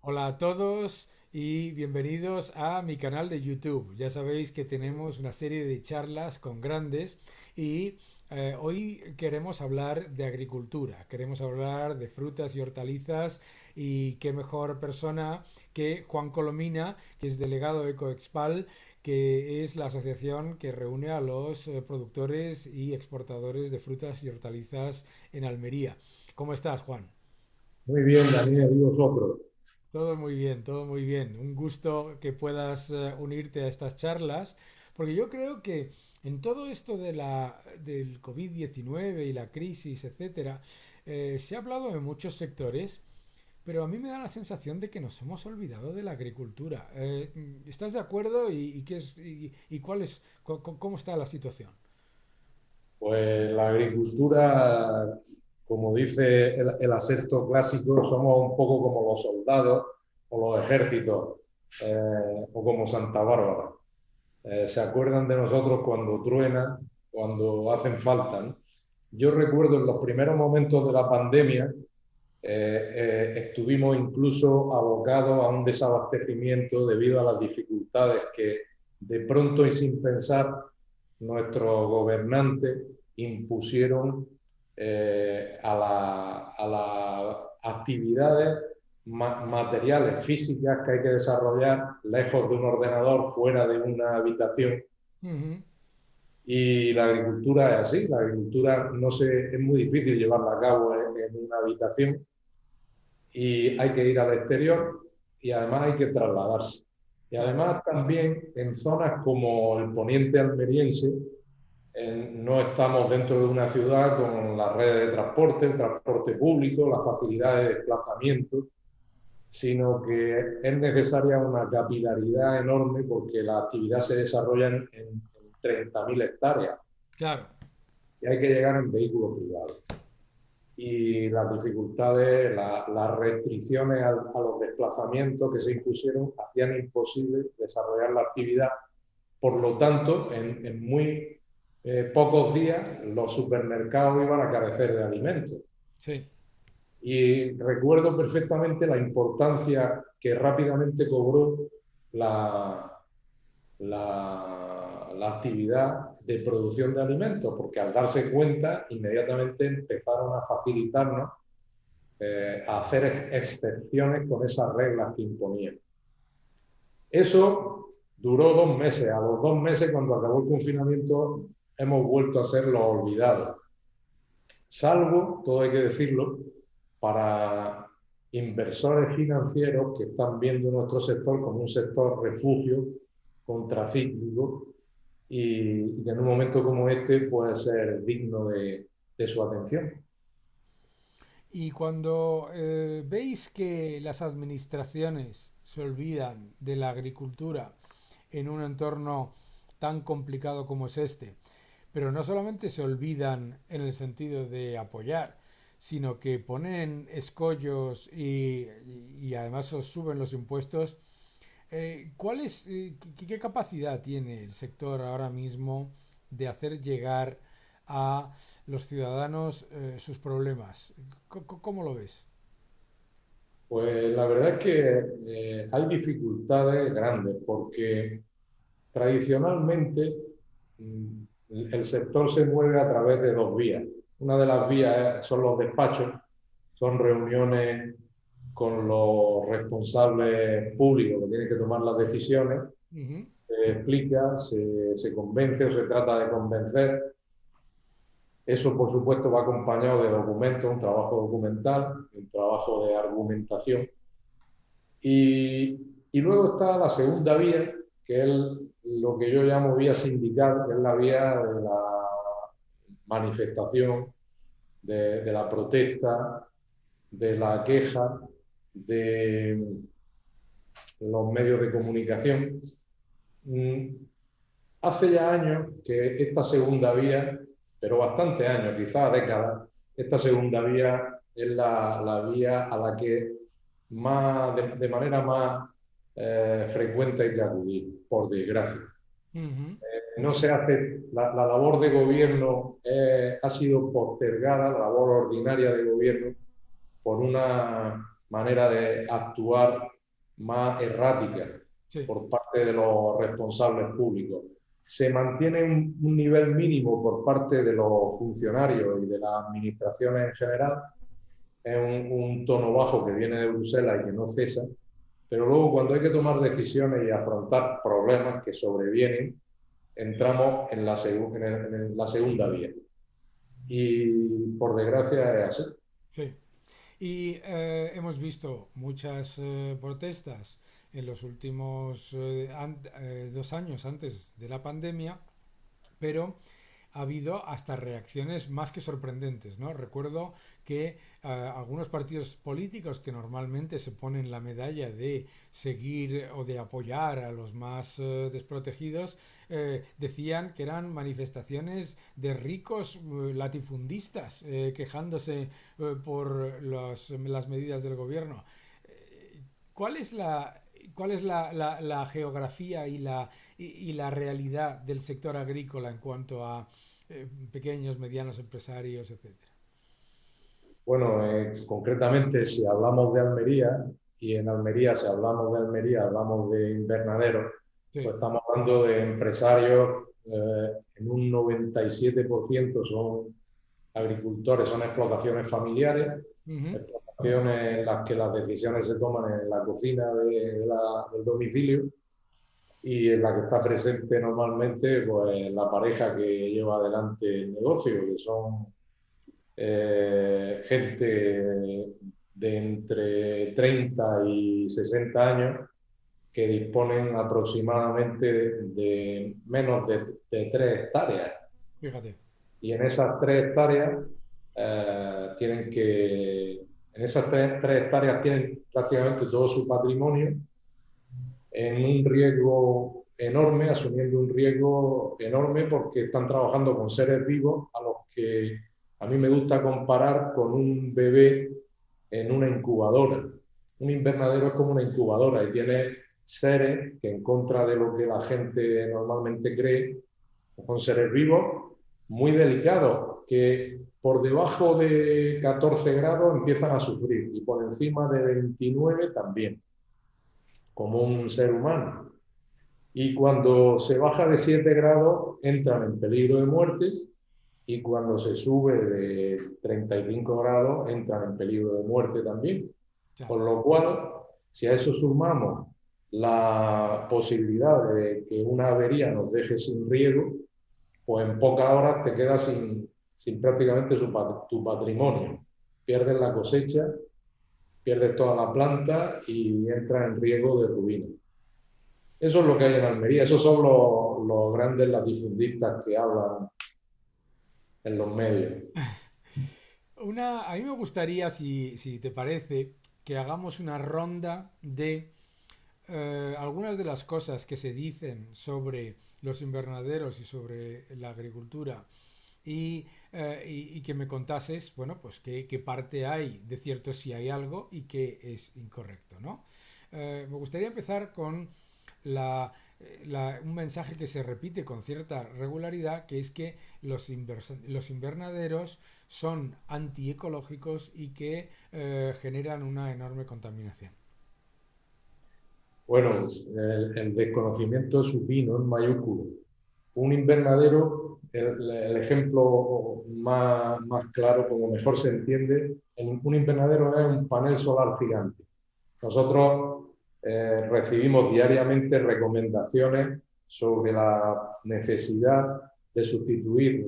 Hola a todos y bienvenidos a mi canal de YouTube. Ya sabéis que tenemos una serie de charlas con grandes y hoy queremos hablar de agricultura, queremos hablar de frutas y hortalizas y qué mejor persona que Juan Colomina, que es delegado de Ecoexpal, que es la asociación que reúne a los productores y exportadores de frutas y hortalizas en Almería. ¿Cómo estás, Juan? Muy bien, Daniel, y vosotros. Todo muy bien, todo muy bien. Un gusto que puedas unirte a estas charlas, porque yo creo que en todo esto del COVID-19 y la crisis, etcétera, se ha hablado de muchos sectores, pero a mí me da la sensación de que nos hemos olvidado de la agricultura. ¿Estás de acuerdo? ¿Y cuál es, cómo está la situación? Pues la agricultura, como dice el acerto clásico, somos un poco como los soldados o los ejércitos, o como Santa Bárbara. Se acuerdan de nosotros cuando truenan, cuando hacen falta, ¿no? Yo recuerdo en los primeros momentos de la pandemia, estuvimos incluso abocados a un desabastecimiento debido a las dificultades que de pronto y sin pensar nuestros gobernantes impusieron a las actividades materiales, físicas que hay que desarrollar lejos de un ordenador, fuera de una habitación. Ujú. Y la agricultura es así, la agricultura no se, es muy difícil llevarla a cabo en una habitación y hay que ir al exterior y además hay que trasladarse. Y Claro. además también en zonas como el poniente almeriense, no estamos dentro de una ciudad con las redes de transporte, el transporte público, las facilidades de desplazamiento, sino que es necesaria una capilaridad enorme porque la actividad se desarrolla en 30.000 hectáreas Claro. y hay que llegar en vehículo privado. Y las dificultades, las restricciones a los desplazamientos que se impusieron hacían imposible desarrollar la actividad. Por lo tanto, en muy pocos días los supermercados iban a carecer de alimentos. Sí. Y recuerdo perfectamente la importancia que rápidamente cobró la, la actividad de producción de alimentos, porque al darse cuenta, inmediatamente empezaron a facilitarnos a hacer excepciones con esas reglas que imponían. Eso duró 2 meses. A los 2 meses, cuando acabó el confinamiento, hemos vuelto a ser los olvidados. Salvo, todo hay que decirlo, para inversores financieros que están viendo nuestro sector como un sector refugio contracíclico y que en un momento como este puede ser digno de su atención. Y cuando veis que las administraciones se olvidan de la agricultura en un entorno tan complicado como es este, pero no solamente se olvidan en el sentido de apoyar, sino que ponen escollos y además os suben los impuestos, ¿qué capacidad tiene el sector ahora mismo de hacer llegar a los ciudadanos sus problemas? ¿Cómo lo ves? Pues la verdad es que hay dificultades grandes porque tradicionalmente mm, el sector se mueve a través de dos vías. Una de las vías son los despachos, son reuniones con los responsables públicos que tienen que tomar las decisiones, Ujú. se explica, se convence o se trata de convencer. Eso, por supuesto, va acompañado de documentos, un trabajo documental, un trabajo de argumentación. Y luego está la segunda vía, que es lo que yo llamo vía sindical, que es la vía de la manifestación, de la protesta, de la queja, de los medios de comunicación. Mm, Hace ya años que esta segunda vía, pero bastantes años, quizás décadas, esta segunda vía es la vía a la que de manera más frecuente hay que acudir, por desgracia. Ujú. No se hace, la labor de gobierno ha sido postergada, la labor ordinaria de gobierno, por una manera de actuar más errática sí, por parte de los responsables públicos. Se mantiene un nivel mínimo por parte de los funcionarios y de las administraciones en general. Es un tono bajo que viene de Bruselas y que no cesa, pero luego cuando hay que tomar decisiones y afrontar problemas que sobrevienen, entramos en la segunda vía. Y por desgracia es así. sí. Y hemos visto muchas protestas en los últimos 2 años antes de la pandemia, pero ha habido hasta reacciones más que sorprendentes, ¿no? Recuerdo que algunos partidos políticos que normalmente se ponen la medalla de seguir o de apoyar a los más desprotegidos, decían que eran manifestaciones de ricos latifundistas quejándose por las medidas del gobierno. ¿Cuál es la geografía y la realidad del sector agrícola en cuanto a pequeños, medianos empresarios, etcétera? Bueno, concretamente si hablamos de Almería, y en Almería, si hablamos de Almería, hablamos de invernaderos, pues Sí. estamos hablando de empresarios, en un 97% son agricultores, son explotaciones familiares, Ujú. explotaciones en las que las decisiones se toman en la cocina del domicilio y en la que está presente normalmente pues, la pareja que lleva adelante el negocio, que son gente de entre 30 y 60 años que disponen aproximadamente de menos de 3 hectáreas. Fíjate. Y en esas 3 hectáreas en esas tres hectáreas tienen prácticamente todo su patrimonio en un riesgo enorme, asumiendo un riesgo enorme porque están trabajando con seres vivos a los que a mí me gusta comparar con un bebé en una incubadora. Un invernadero es como una incubadora y tiene seres que, en contra de lo que la gente normalmente cree, son seres vivos muy delicados que por debajo de 14 grados empiezan a sufrir y por encima de 29 también, como un ser humano. Y cuando se baja de 7 grados entran en peligro de muerte y cuando se sube de 35 grados entran en peligro de muerte también. Ya. Con lo cual, si a eso sumamos la posibilidad de que una avería nos deje sin riego, pues en pocas horas te quedas sin prácticamente tu patrimonio. Pierdes la cosecha, pierdes toda la planta y entras en riesgo de ruina. Eso es lo que hay en Almería, esos son los grandes latifundistas que hablan en los medios. A mí me gustaría, si te parece, que hagamos una ronda de algunas de las cosas que se dicen sobre los invernaderos y sobre la agricultura y que me contases, bueno, pues qué parte hay de cierto si hay algo y qué es incorrecto, ¿no? Me gustaría empezar con un mensaje que se repite con cierta regularidad, que es que los invernaderos son antiecológicos y que generan una enorme contaminación. Bueno, el desconocimiento supino en mayúsculo. Un invernadero, el ejemplo más claro, como mejor se entiende, un invernadero es un panel solar gigante. Nosotros recibimos diariamente recomendaciones sobre la necesidad de sustituir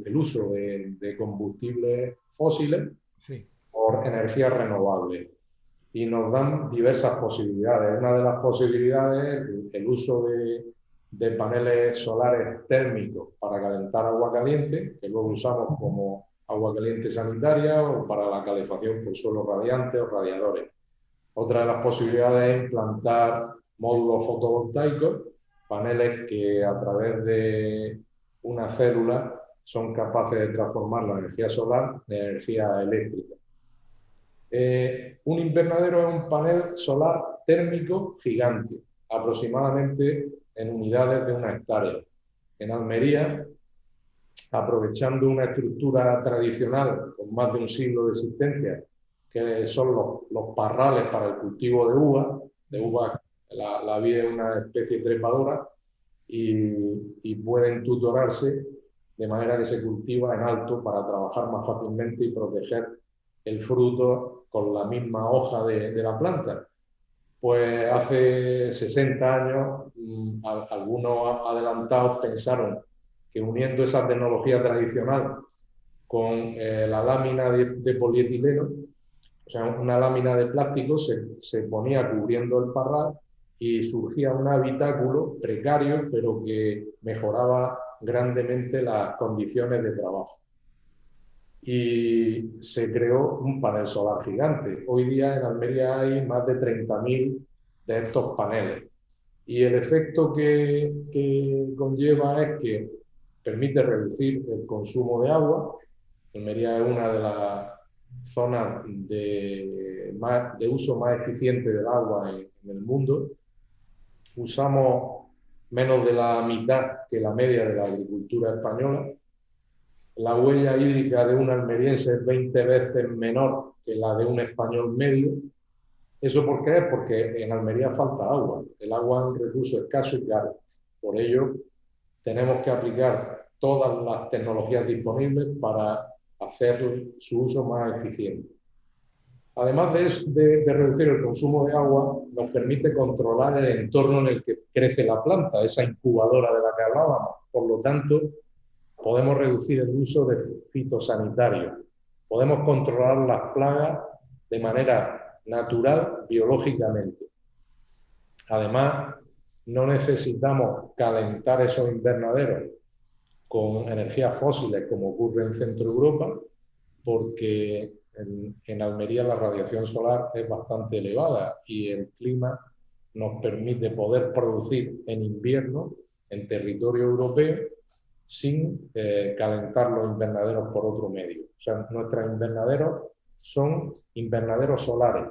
el uso de combustibles fósiles Sí, por energías renovables y nos dan diversas posibilidades. Una de las posibilidades es el uso de paneles solares térmicos para calentar agua caliente, que luego usamos como agua caliente sanitaria o para la calefacción por suelos radiantes o radiadores. Otra de las posibilidades es implantar módulos fotovoltaicos, paneles que a través de una célula son capaces de transformar la energía solar en energía eléctrica. Un invernadero es un panel solar térmico gigante, aproximadamente en unidades de 1 hectárea. En Almería, aprovechando una estructura tradicional con más de un siglo de existencia, que son los parrales para el cultivo de uva, la vid es una especie trepadora y pueden tutorarse de manera que se cultiva en alto para trabajar más fácilmente y proteger el fruto con la misma hoja de la planta. Pues hace 60 años algunos adelantados pensaron que uniendo esa tecnología tradicional con la lámina de polietileno, o sea, una lámina de plástico se ponía cubriendo el parral y surgía un habitáculo precario, pero que mejoraba grandemente las condiciones de trabajo. Y se creó un panel solar gigante. Hoy día en Almería hay más de 30.000 de estos paneles. Y el efecto que conlleva es que permite reducir el consumo de agua. Almería es una de las zonas de uso más eficiente del agua en el mundo. Usamos menos de la mitad que la media de la agricultura española. La huella hídrica de un almeriense es 20 veces menor que la de un español medio. ¿Eso por qué es? Porque en Almería falta agua. El agua es un recurso escaso y caro. Por ello, tenemos que aplicar todas las tecnologías disponibles para hacer su uso más eficiente. Además de reducir el consumo de agua, nos permite controlar el entorno en el que crece la planta, esa incubadora de la que hablábamos. Por lo tanto, podemos reducir el uso de fitosanitarios. Podemos controlar las plagas de manera natural, biológicamente. Además, no necesitamos calentar esos invernaderos con energías fósiles como ocurre en Centro Europa, porque en Almería la radiación solar es bastante elevada y el clima nos permite poder producir en invierno en territorio europeo sin calentar los invernaderos por otro medio. O sea, nuestros invernaderos son invernaderos solares.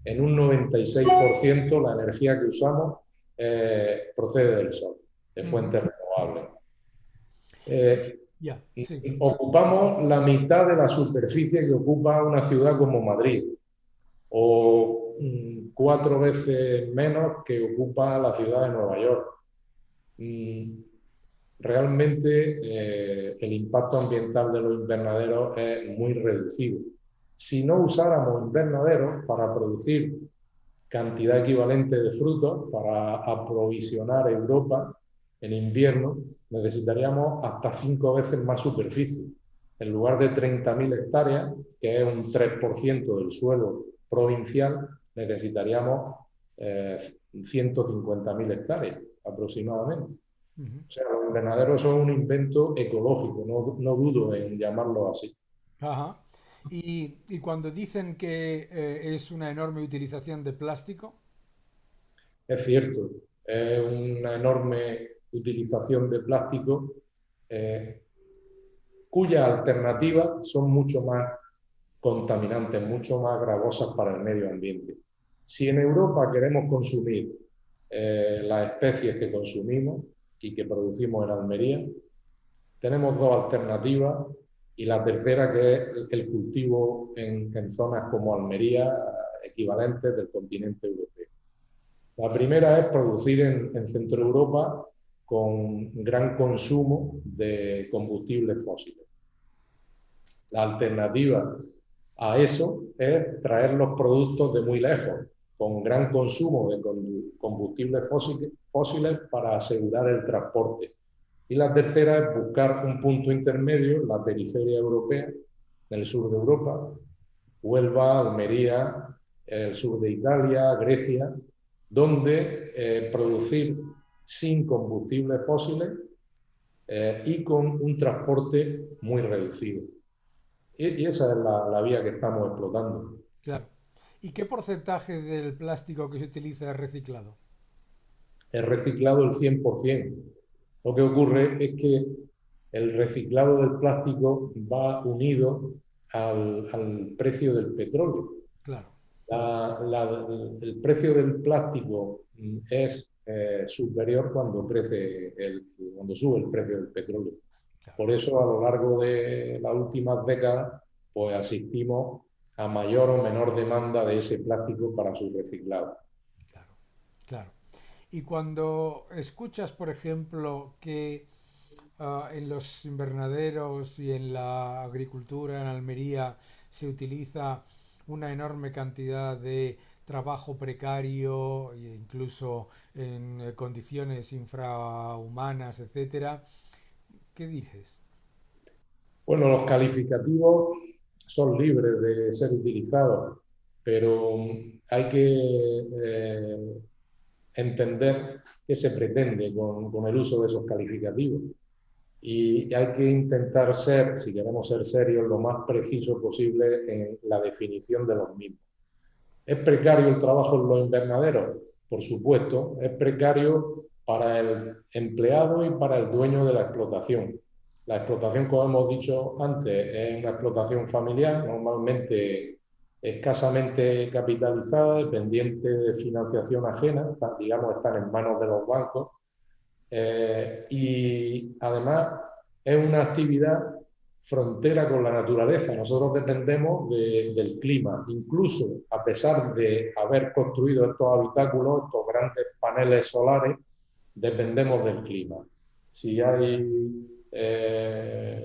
En un 96% la energía que usamos procede del sol, de fuentes renovables. Sí. Ocupamos la mitad de la superficie que ocupa una ciudad como Madrid, o 4 veces menos que ocupa la ciudad de Nueva York. Realmente el impacto ambiental de los invernaderos es muy reducido. Si no usáramos invernaderos para producir cantidad equivalente de frutos, para aprovisionar Europa en invierno, necesitaríamos hasta 5 veces más superficie. En lugar de 30.000 hectáreas, que es un 3% del suelo provincial, necesitaríamos 150.000 hectáreas aproximadamente. O sea, los invernaderos son un invento ecológico, no dudo en llamarlo así. Ajá. Y cuando dicen que es una enorme utilización de plástico. Es cierto, es una enorme utilización de plástico cuyas alternativas son mucho más contaminantes, mucho más gravosas para el medio ambiente. Si en Europa queremos consumir las especies que consumimos y que producimos en Almería, tenemos dos alternativas y la tercera que es el cultivo en zonas como Almería, equivalentes del continente europeo. La primera es producir en Centro Europa con gran consumo de combustibles fósiles. La alternativa a eso es traer los productos de muy lejos, con gran consumo de combustibles fósiles para asegurar el transporte. Y la tercera es buscar un punto intermedio, la periferia europea, en el sur de Europa, Huelva, Almería, el sur de Italia, Grecia, donde producir sin combustibles fósiles y con un transporte muy reducido. Y esa es la vía que estamos explotando. Claro. ¿Y qué porcentaje del plástico que se utiliza es reciclado? Es reciclado el 100%. Lo que ocurre es que el reciclado del plástico va unido al precio del petróleo. Claro. El precio del plástico es superior cuando sube el precio del petróleo. Claro. Por eso, a lo largo de las últimas décadas, pues asistimos a mayor o menor demanda de ese plástico para su reciclado. Claro, claro. Y cuando escuchas, por ejemplo, que en los invernaderos y en la agricultura en Almería se utiliza una enorme cantidad de trabajo precario e incluso en condiciones infrahumanas, etcétera. ¿Qué dices? Bueno, los calificativos son libres de ser utilizados, pero hay que entender qué se pretende con el uso de esos calificativos. Y hay que intentar ser, si queremos ser serios, lo más preciso posible en la definición de los mismos. ¿Es precario el trabajo en los invernaderos? Por supuesto, es precario para el empleado y para el dueño de la explotación. La explotación, como hemos dicho antes, es una explotación familiar, normalmente escasamente capitalizada, dependiente de financiación ajena, digamos, están en manos de los bancos y además es una actividad frontera con la naturaleza. Nosotros dependemos del clima, incluso a pesar de haber construido estos habitáculos, estos grandes paneles solares, dependemos del clima. Si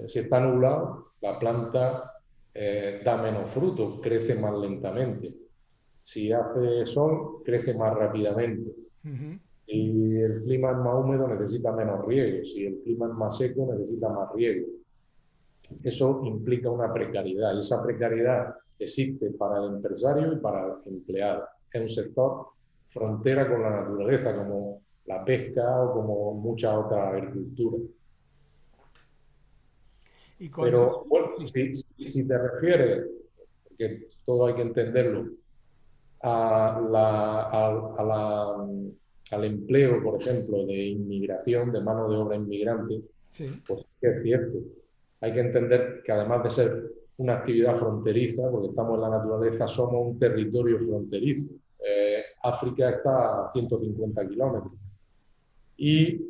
si está nublado, la planta da menos frutos, crece más lentamente. Si hace sol, crece más rápidamente. Ujú. Si el clima es más húmedo, necesita menos riego. Si el clima es más seco, necesita más riego. Eso implica una precariedad y esa precariedad existe para el empresario y para el empleado. Es un sector frontera con la naturaleza, como la pesca o como muchas otras agriculturas. Y cuando... Pero bueno, Sí. si te refieres, porque todo hay que entenderlo, a al empleo, por ejemplo, de inmigración, de mano de obra inmigrante, Sí. pues es cierto. Hay que entender que además de ser una actividad fronteriza, porque estamos en la naturaleza, somos un territorio fronterizo. África está a 150 kilómetros y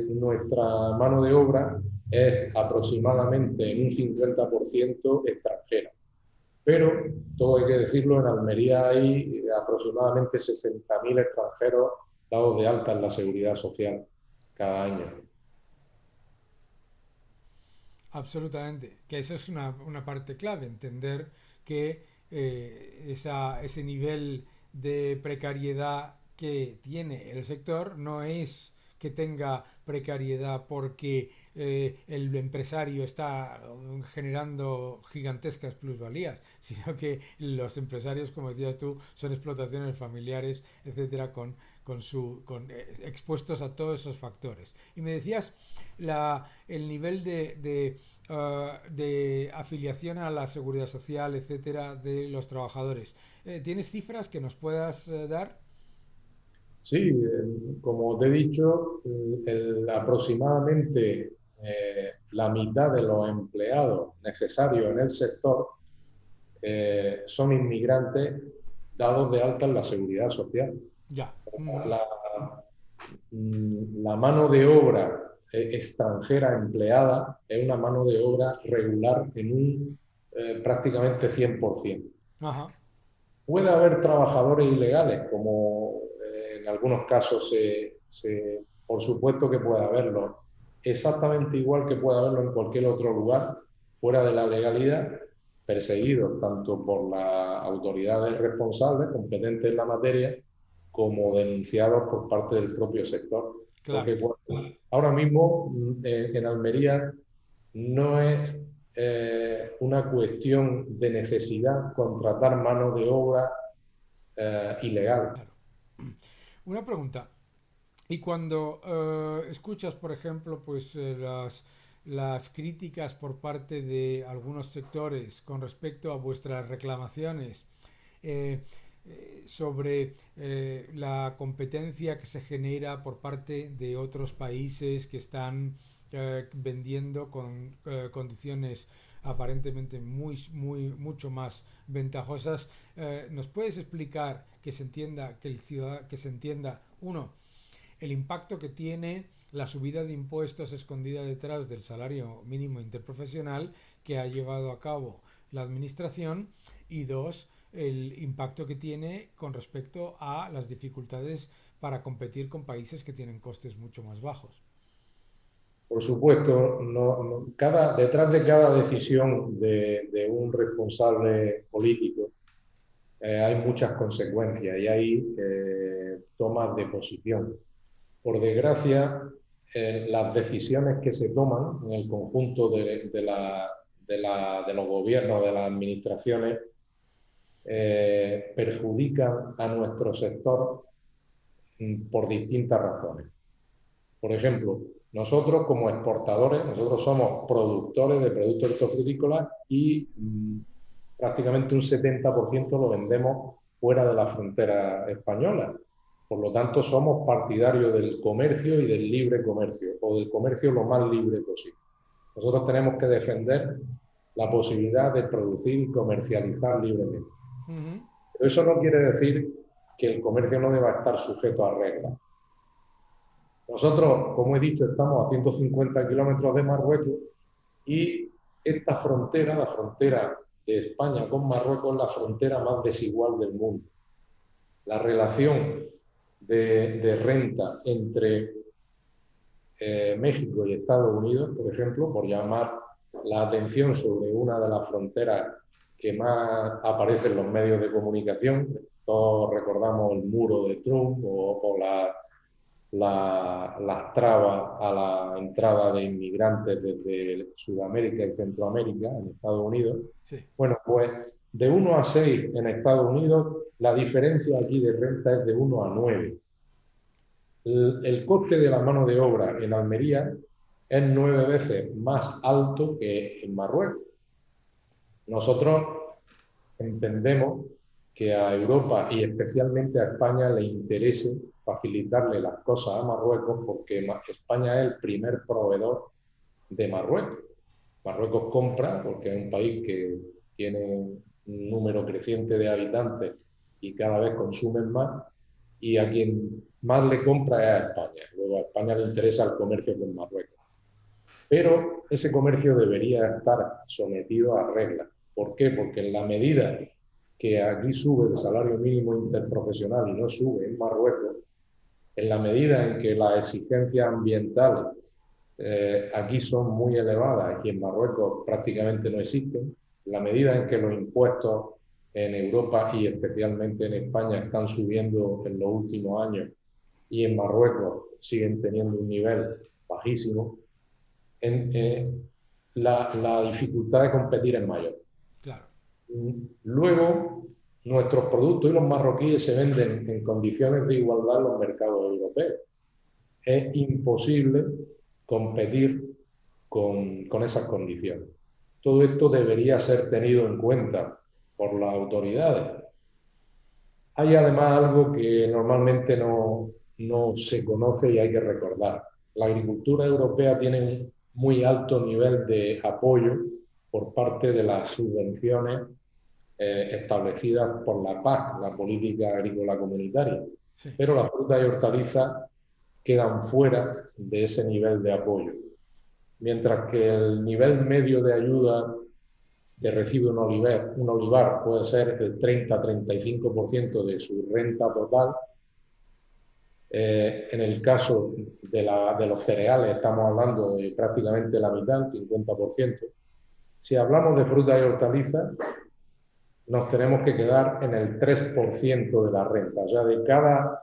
nuestra mano de obra es aproximadamente en un 50% extranjera. Pero, todo hay que decirlo, en Almería hay aproximadamente 60.000 extranjeros dados de alta en la seguridad social cada año. Absolutamente, que eso es una parte clave, entender que ese nivel de precariedad que tiene el sector no es que tenga precariedad porque el empresario está generando gigantescas plusvalías, sino que los empresarios, como decías tú, son explotaciones familiares, etcétera, expuestos a todos esos factores. Y me decías el nivel de afiliación a la seguridad social, etcétera, de los trabajadores. ¿Tienes cifras que nos puedas dar? Sí, como te he dicho, aproximadamente la mitad de los empleados necesarios en el sector son inmigrantes dados de alta en la seguridad social. Ya. Ujú. La, la mano de obra extranjera empleada es una mano de obra regular en un prácticamente 100%. Ajá. Puede haber trabajadores ilegales, como en algunos casos por supuesto que puede haberlo, exactamente igual que puede haberlo en cualquier otro lugar, fuera de la legalidad, perseguidos tanto por las autoridades responsables, competentes en la materia, como denunciados por parte del propio sector. Claro. Porque ahora mismo en Almería no es una cuestión de necesidad contratar mano de obra ilegal. Claro. Una pregunta. Y cuando escuchas, por ejemplo, pues las críticas por parte de algunos sectores con respecto a vuestras reclamaciones eh, sobre la competencia que se genera por parte de otros países que están vendiendo con condiciones aparentemente mucho más ventajosas, ¿nos puedes explicar que se entienda que se entienda uno el impacto que tiene la subida de impuestos escondida detrás del salario mínimo interprofesional que ha llevado a cabo la administración, y dos, el impacto que tiene con respecto a las dificultades para competir con países que tienen costes mucho más bajos. Por supuesto, detrás de cada decisión de un responsable político hay muchas consecuencias y hay tomas de posición. Por desgracia, las decisiones que se toman en el conjunto de los gobiernos, de las administraciones, perjudican a nuestro sector por distintas razones. Por ejemplo, nosotros como exportadores, nosotros somos productores de productos hortofrutícolas y prácticamente un 70% lo vendemos fuera de la frontera española. Por lo tanto, somos partidarios del comercio y del libre comercio, o del comercio lo más libre posible. Nosotros tenemos que defender la posibilidad de producir y comercializar libremente. Pero eso no quiere decir que el comercio no deba estar sujeto a reglas. Nosotros, como he dicho, estamos a 150 kilómetros de Marruecos y esta frontera, la frontera de España con Marruecos, es la frontera más desigual del mundo. La relación de renta entre México y Estados Unidos, por ejemplo, por llamar la atención sobre una de las fronteras que más aparece en los medios de comunicación. Todos recordamos el muro de Trump o las trabas a la entrada de inmigrantes desde Sudamérica y Centroamérica en Estados Unidos. Sí. Bueno, pues de 1 a 6 en Estados Unidos, la diferencia aquí de renta es de 1 a 9. El coste de la mano de obra en Almería es 9 veces más alto que en Marruecos. Nosotros entendemos que a Europa y especialmente a España le interese facilitarle las cosas a Marruecos porque España es el primer proveedor de Marruecos. Marruecos compra porque es un país que tiene un número creciente de habitantes y cada vez consumen más, y a quien más le compra es a España. Luego a España le interesa el comercio con Marruecos. Pero ese comercio debería estar sometido a reglas. ¿Por qué? Porque en la medida que aquí sube el salario mínimo interprofesional y no sube en Marruecos, en la medida en que las exigencias ambientales aquí son muy elevadas y en Marruecos prácticamente no existen, en la medida en que los impuestos en Europa y especialmente en España están subiendo en los últimos años y en Marruecos siguen teniendo un nivel bajísimo, la dificultad de competir es mayor. Claro. Luego, nuestros productos y los marroquíes se venden en condiciones de igualdad en los mercados europeos. Es imposible competir con esas condiciones. Todo esto debería ser tenido en cuenta por las autoridades. Hay además algo que normalmente no se conoce y hay que recordar. La agricultura europea tiene un muy alto nivel de apoyo por parte de las subvenciones establecidas por la PAC, la Política Agrícola Comunitaria. Sí. Pero las frutas y hortalizas quedan fuera de ese nivel de apoyo. Mientras que el nivel medio de ayuda que recibe un olivar puede ser el 30-35% de su renta total, en el caso de los cereales estamos hablando de prácticamente la mitad, el 50%. Si hablamos de frutas y hortalizas, nos tenemos que quedar en el 3% de la renta. O sea, de cada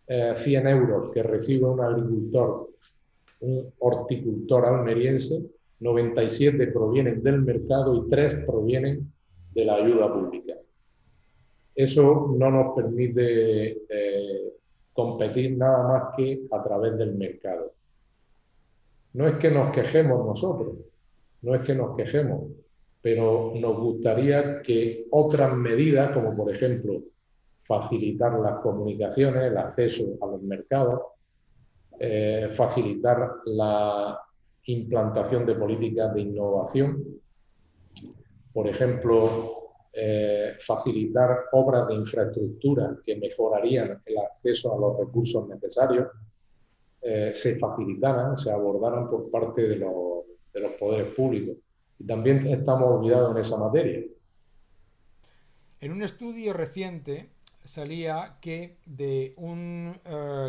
100 euros que recibe un agricultor, un horticultor almeriense, 97 provienen del mercado y 3 provienen de la ayuda pública. Eso no nos permite competir nada más que a través del mercado. No es que nos quejemos nosotros, no es que nos quejemos, pero nos gustaría que otras medidas, como por ejemplo facilitar las comunicaciones, el acceso a los mercados, facilitar la implantación de políticas de innovación, por ejemplo, facilitar obras de infraestructura que mejorarían el acceso a los recursos necesarios, se facilitaran, se abordaran por parte de los poderes públicos. Y también estamos olvidados en esa materia. En un estudio reciente salía que de un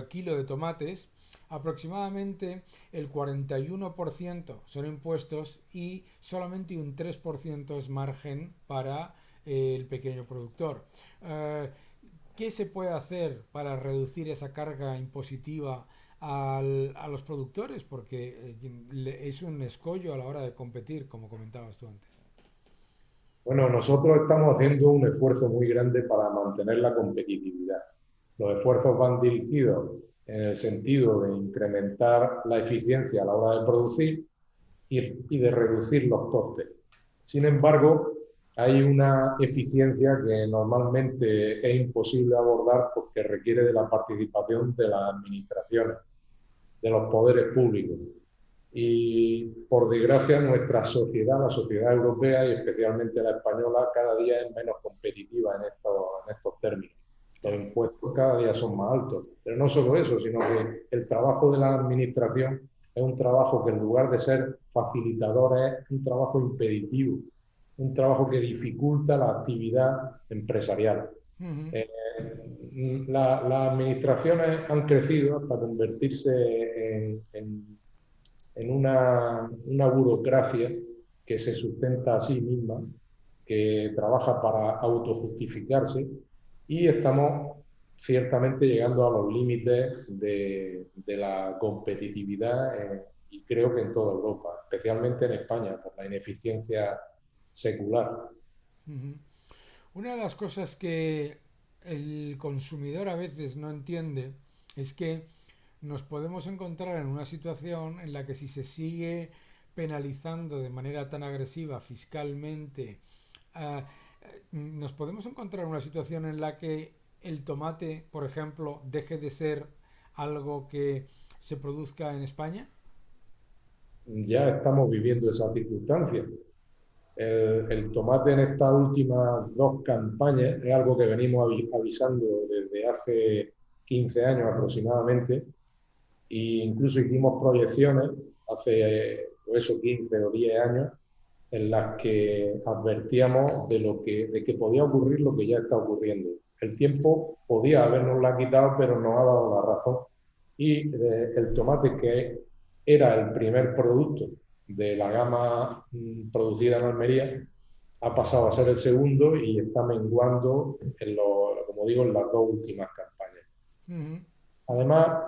kilo de tomates, aproximadamente el 41% son impuestos y solamente un 3% es margen para el pequeño productor. Eh, ¿Qué se puede hacer para reducir esa carga impositiva a los productores? Porque es un escollo a la hora de competir, como comentabas tú antes. Bueno, nosotros estamos haciendo un esfuerzo muy grande para mantener la competitividad. Los esfuerzos van dirigidos en el sentido de incrementar la eficiencia a la hora de producir y de reducir los costes. Sin embargo, hay una eficiencia que normalmente es imposible abordar porque requiere de la participación de las administraciones, de los poderes públicos. Y por desgracia nuestra sociedad, la sociedad europea y especialmente la española, cada día es menos competitiva en estos términos. Los Claro. impuestos cada día son más altos. Pero no solo eso, sino que el trabajo de la administración es un trabajo que en lugar de ser facilitador es un trabajo impeditivo, un trabajo que dificulta la actividad empresarial. Ujú. Eh, las administraciones han crecido hasta convertirse en una burocracia que se sustenta a sí misma, que trabaja para autojustificarse y estamos ciertamente llegando a los límites de la competitividad y creo que en toda Europa, especialmente en España, por la ineficiencia secular. Ujú. Una de las cosas que el consumidor a veces no entiende es que nos podemos encontrar en una situación en la que si se sigue penalizando de manera tan agresiva fiscalmente, ah, nos podemos encontrar en una situación en la que el tomate, por ejemplo, deje de ser algo que se produzca en España. Ya estamos viviendo esa circunstancia. El tomate en estas últimas dos campañas es algo que venimos avisando desde hace 15 años aproximadamente e incluso hicimos proyecciones hace eso, 15 o 10 años en las que advertíamos de que podía ocurrir lo que ya está ocurriendo. El tiempo podía habernosla quitado, pero nos ha dado la razón. Y el tomate, que era el primer producto de la gama producida en Almería, ha pasado a ser el segundo y está menguando, como digo, en las dos últimas campañas. Ujú. Además,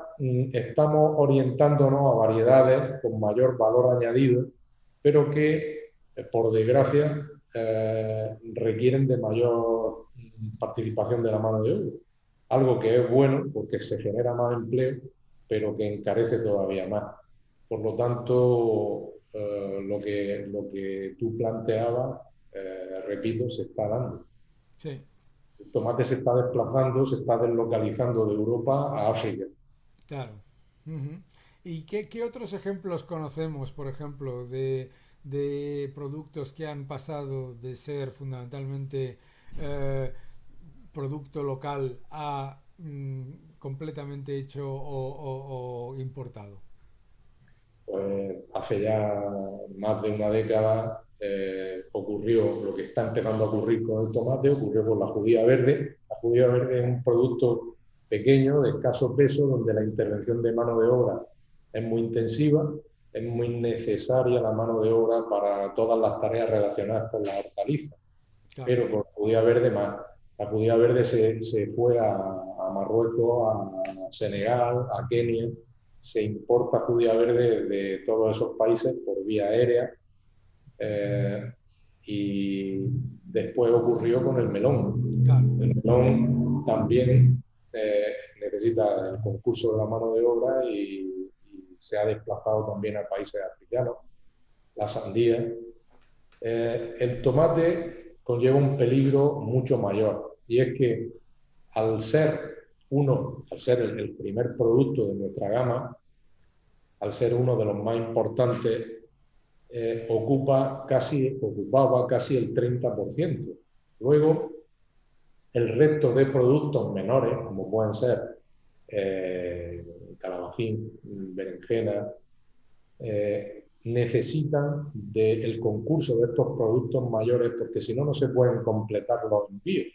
estamos orientándonos a variedades con mayor valor añadido, pero que, por desgracia, requieren de mayor participación de la mano de obra. Algo que es bueno porque se genera más empleo, pero que encarece todavía más. Por lo tanto, lo que tú planteabas, repito, se está dando. Sí, El tomate se está desplazando, se está deslocalizando de Europa a África. claro. Ujú. ¿Y qué otros ejemplos conocemos, por ejemplo, de productos que han pasado de ser fundamentalmente eh, producto local a completamente hecho o importado? Pues hace ya más de una década ocurrió lo que está empezando a ocurrir con el tomate, ocurrió con la judía verde. La judía verde es un producto pequeño, de escaso peso, donde la intervención de mano de obra es muy intensiva, es muy necesaria la mano de obra para todas las tareas relacionadas con la hortaliza, Claro. pero con la judía verde más. La judía verde se fue a Marruecos, a Senegal, a Kenia, se importa judía verde de todos esos países por vía aérea y después ocurrió con el melón. Claro. El melón también necesita el concurso de la mano de obra y se ha desplazado también a países africanos. La sandía. El tomate conlleva un peligro mucho mayor y es que al ser el primer producto de nuestra gama, al ser uno de los más importantes, ocupaba casi el 30%. Luego, el resto de productos menores, como pueden ser calabacín, berenjena, necesitan del concurso de estos productos mayores porque si no, no se pueden completar los envíos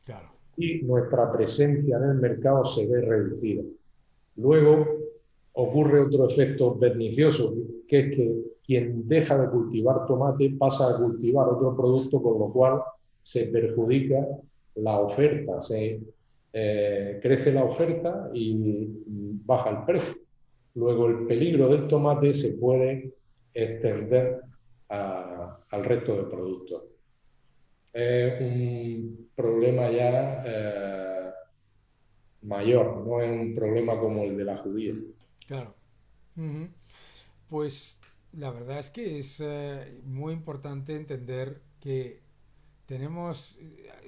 Claro. y nuestra presencia en el mercado se ve reducida. Luego ocurre otro efecto pernicioso, que es que quien deja de cultivar tomate pasa a cultivar otro producto, con lo cual se perjudica la oferta, crece la oferta y baja el precio. Luego el peligro del tomate se puede extender al resto de productos. Es un problema ya mayor, no es un problema como el de la judía. Claro. Ujú. Pues la verdad es que es muy importante entender que tenemos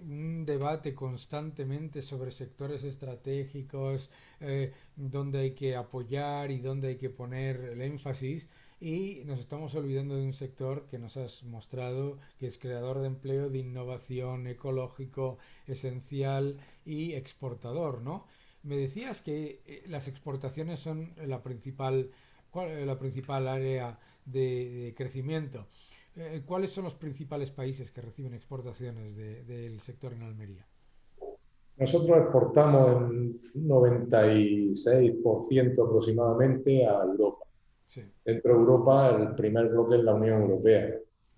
un debate constantemente sobre sectores estratégicos, dónde hay que apoyar y dónde hay que poner el énfasis, y nos estamos olvidando de un sector que nos has mostrado que es creador de empleo, de innovación, ecológico, esencial y exportador, ¿no? Me decías que las exportaciones son la principal área de crecimiento. ¿Cuáles son los principales países que reciben exportaciones del sector en Almería? Nosotros exportamos un 96% aproximadamente a Europa. Sí. Dentro de Europa, el primer bloque es la Unión Europea.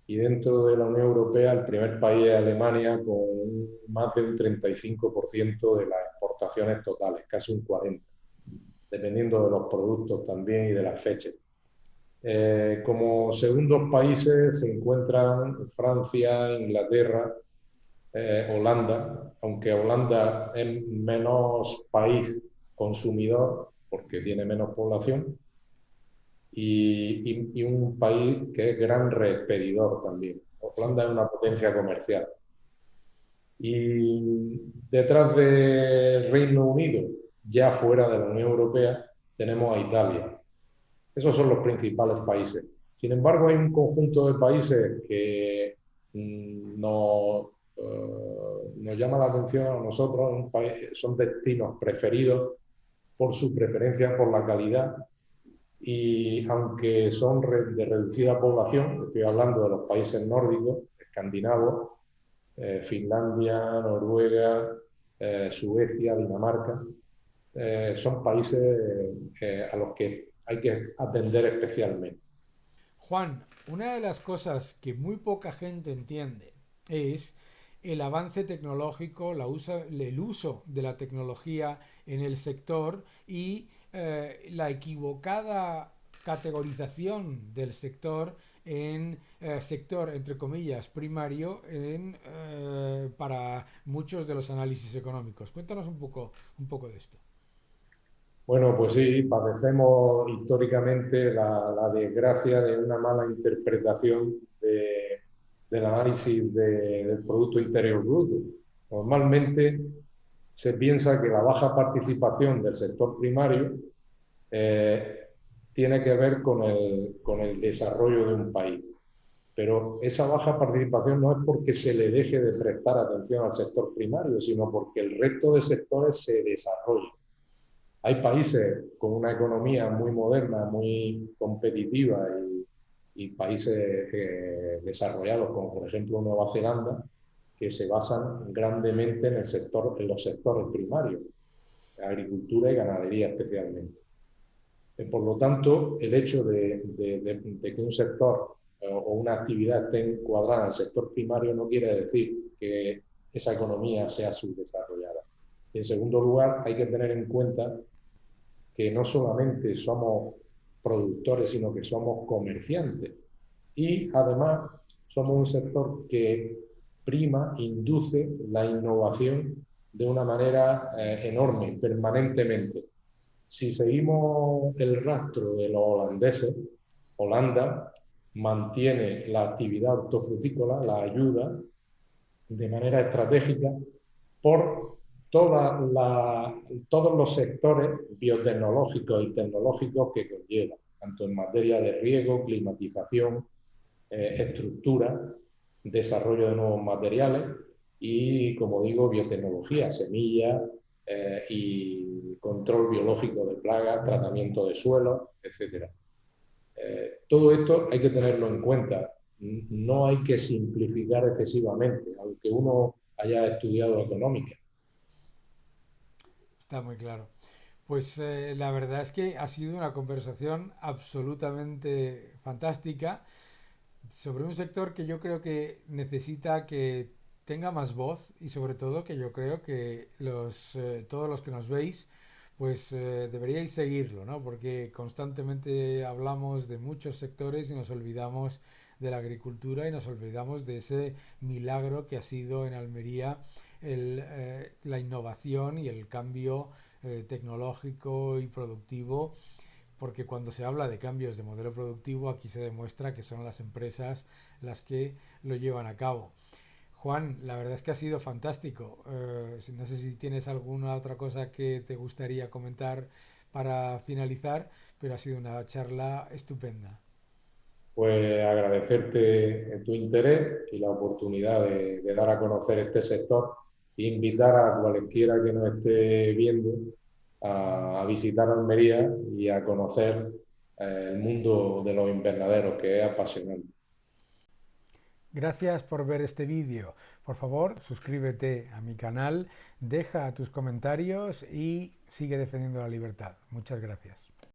Y dentro de la Unión Europea, el primer país es Alemania, con más de un 35% de las exportaciones totales, casi un 40%, dependiendo de los productos también y de las fechas. Como segundos países se encuentran Francia, Inglaterra, Holanda, aunque Holanda es menos país consumidor porque tiene menos población, y un país que es gran reexpedidor también. Sí. Holanda es una potencia comercial. Y detrás del Reino Unido, ya fuera de la Unión Europea, tenemos a Italia. Esos son los principales países. Sin embargo, hay un conjunto de países que nos llama la atención a nosotros. Un país, son destinos preferidos por su preferencia por la calidad, y aunque son de reducida población, estoy hablando de los países nórdicos, escandinavos, Finlandia, Noruega, Suecia, Dinamarca, son países a los que hay que atender especialmente. Juan, una de las cosas que muy poca gente entiende es el avance tecnológico, el uso de la tecnología en el sector y la equivocada categorización del sector en sector, entre comillas, primario para muchos de los análisis económicos. Cuéntanos un poco de esto. Bueno, pues sí, padecemos históricamente la desgracia de una mala interpretación del análisis del Producto Interior Bruto. Normalmente se piensa que la baja participación del sector primario eh, tiene que ver con el desarrollo de un país. Pero esa baja participación no es porque se le deje de prestar atención al sector primario, sino porque el resto de sectores se desarrollan. Hay países con una economía muy moderna, muy competitiva, y países desarrollados, como por ejemplo Nueva Zelanda, que se basan grandemente en los sectores primarios, agricultura y ganadería especialmente. Por lo tanto, el hecho de que un sector o una actividad esté encuadrada en el sector primario no quiere decir que esa economía sea subdesarrollada. Y en segundo lugar, hay que tener en cuenta que no solamente somos productores, sino que somos comerciantes. Y además somos un sector que induce la innovación de una manera enorme, permanentemente. Si seguimos el rastro de los holandeses, Holanda mantiene la actividad hortofrutícola, la ayuda de manera estratégica por todos los sectores biotecnológicos y tecnológicos que conlleva, tanto en materia de riego, climatización, estructura, desarrollo de nuevos materiales y, como digo, biotecnología, semillas y control biológico de plagas, tratamiento de suelos, etc. Todo esto hay que tenerlo en cuenta. No hay que simplificar excesivamente, aunque uno haya estudiado económica. Está muy claro. Pues la verdad es que ha sido una conversación absolutamente fantástica sobre un sector que yo creo que necesita que tenga más voz y sobre todo que yo creo que todos los que nos veis pues deberíais seguirlo, ¿no? Porque constantemente hablamos de muchos sectores y nos olvidamos de la agricultura y nos olvidamos de ese milagro que ha sido en Almería la innovación y el cambio tecnológico y productivo, porque cuando se habla de cambios de modelo productivo aquí se demuestra que son las empresas las que lo llevan a cabo. Juan, la verdad es que ha sido fantástico. No sé si tienes alguna otra cosa que te gustaría comentar para finalizar, pero ha sido una charla estupenda. Pues agradecerte tu interés y la oportunidad de dar a conocer este sector e invitar a cualquiera que nos esté viendo a visitar Almería y a conocer el mundo de los invernaderos, que es apasionante. Gracias por ver este vídeo. Por favor, suscríbete a mi canal, deja tus comentarios y sigue defendiendo la libertad. Muchas gracias.